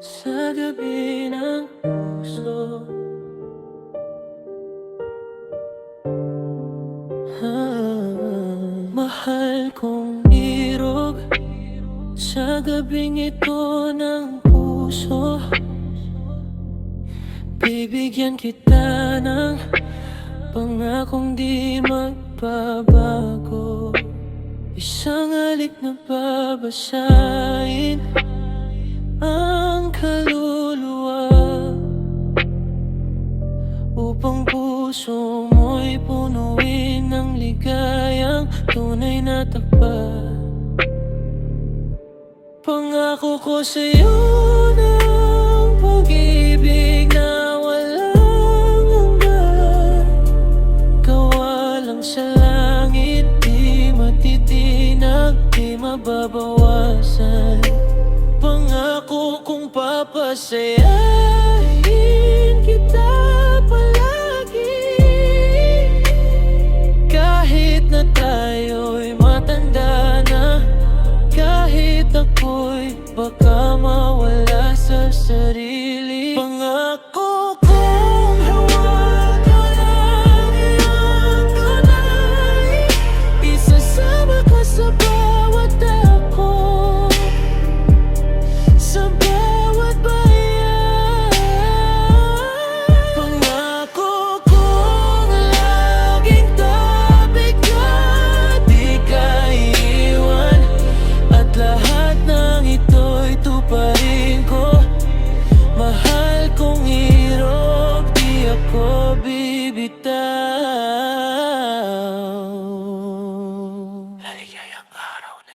Sa gabi ng puso, mahal kong irog. Sa gabing ito ng puso, bibigyan kita ng pangakong di magbabago. Isang halik na babasahin ang kaluluwa, upang puso mo'y punuin ng ligayang tunay na tapat. Pangako ko sa'yo ng pag-ibig na walang hanggan, gawa lang sa langit, di matitinag, di mababawasan. Pangako kong papasayahin kita palagi, kahit na tayo'y matanda na, kahit ako'y baka mawala sa sarili. Pangako kong hawak mo lang iyong kamay, isasama ka sa bawat dako, sa bawat bayan. Pangako kong laging tabi ka, di ka iiwan, at lahat ng ito'y tuparin ko. Mahal kong irog, di ako bibitaw. Maligayang araw.